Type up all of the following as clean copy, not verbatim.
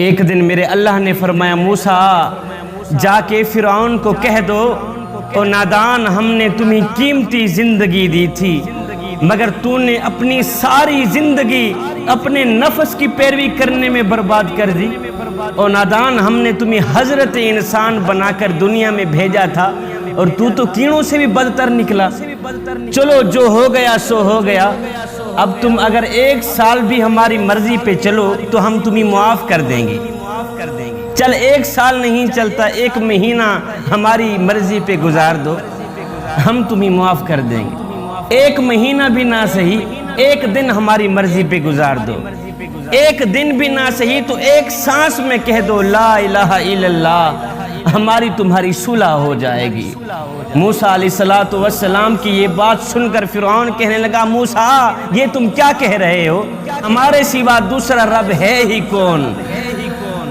ایک دن میرے اللہ نے فرمایا موسیٰ جا کے فرعون کو کہہ دو او نادان ہم نے تمہیں قیمتی زندگی دی تھی مگر تو نے اپنی ساری زندگی اپنے نفس کی پیروی کرنے میں برباد کر دی او نادان ہم نے تمہیں حضرت انسان بنا کر دنیا میں بھیجا تھا اور تو کیڑوں سے بھی بدتر نکلا چلو جو ہو گیا سو ہو گیا اب تم اگر 1 سال بھی ہماری مرضی پہ چلو تو ہم تمہیں معاف کر دیں گے چل 1 سال نہیں چلتا 1 مہینہ ہماری مرضی پہ گزار دو ہم تمہیں معاف کر دیں گے 1 مہینہ بھی نہ صحیح 1 دن ہماری مرضی پہ گزار دو 1 دن بھی نہ صحیح تو 1 سانس میں کہہ دو لا الہ الا اللہ ہماری تمہاری صلح ہو جائے گی موسیٰ علیہ السلام کی یہ بات سن کر فرعون کہنے لگا موسیٰ یہ تم کیا کہہ رہے ہو ہمارے سوا دوسرا رب ہے ہی کون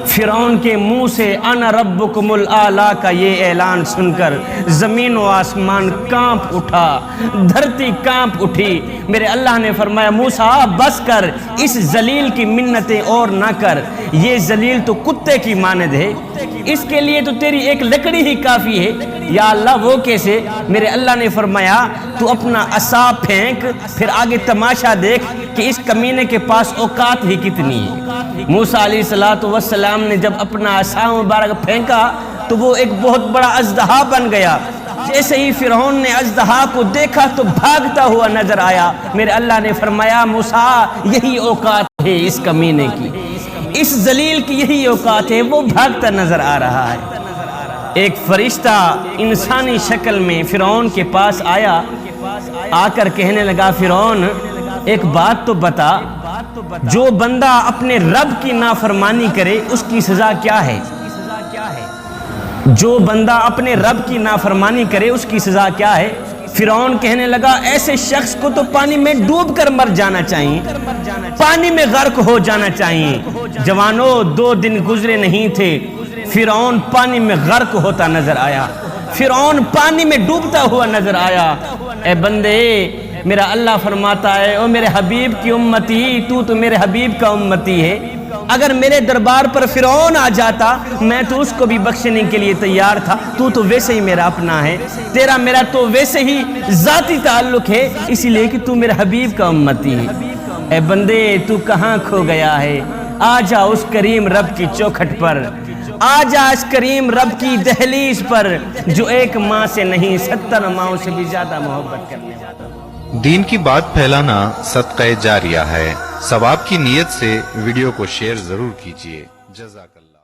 فرعون کے منہ سے انا ربکم الاعلیٰ کا یہ اعلان سن کر زمین و آسمان کانپ اٹھا دھرتی کانپ اٹھی میرے اللہ نے فرمایا موسیٰ بس کر اس ذلیل کی منتیں اور نہ کر یہ ذلیل تو کتے کی مانند ہے اس کے لیے تو تیری ایک لکڑی ہی کافی ہے یا اللہ وہ کیسے میرے اللہ نے فرمایا تو اپنا عصا پھینک پھر آگے تماشا دیکھ کہ اس کمینے کے پاس اوقات ہی کتنی ہے موسیٰ علیہ السلام نے جب اپنا عصا مبارک پھینکا تو وہ ایک بہت بڑا اژدہا بن گیا جیسے ہی فرعون نے اژدہا کو دیکھا تو بھاگتا ہوا نظر آیا میرے اللہ نے فرمایا موسیٰ یہی اوقات ہے اس کمینے کی اس ذلیل کی یہی اوقات ہے وہ بھاگتا نظر آ رہا ہے ایک فرشتہ انسانی شکل میں فرعون کے پاس آیا آ کر کہنے لگا فرعون ایک بات تو بتا جو بندہ اپنے رب کی نافرمانی کرے اس کی سزا کیا ہے جو بندہ اپنے رب کی نافرمانی کرے اس کی سزا کیا ہے فرعون کہنے لگا ایسے شخص کو تو پانی میں ڈوب کر مر جانا چاہیے پانی میں غرق ہو جانا چاہیے جوانوں 2 دن گزرے نہیں تھے فرعون پانی میں غرق ہوتا نظر آیا فرعون پانی میں ڈوبتا ہوا نظر آیا اے بندے میرا اللہ فرماتا ہے او میرے حبیب کی امتی تو میرے حبیب کا امتی ہے اگر میرے دربار پر فرعون آ جاتا میں تو اس کو بھی بخشنے کے لیے تیار تھا تو ویسے ہی میرا اپنا ہے تیرا میرا تو ویسے ہی ذاتی تعلق ہے اسی لیے کہ تو میرے حبیب کا امتی ہے اے بندے تو کہاں کھو گیا ہے آ جا اس کریم رب کی چوکھٹ پر آ جا اس کریم رب کی دہلیز پر جو 1 ماں سے نہیں 70 ماؤں سے بھی زیادہ محبت کرنے والا دین کی بات پھیلانا صدقہ جاریہ ہے ثواب کی نیت سے ویڈیو کو شیئر ضرور کیجیے جزاک اللہ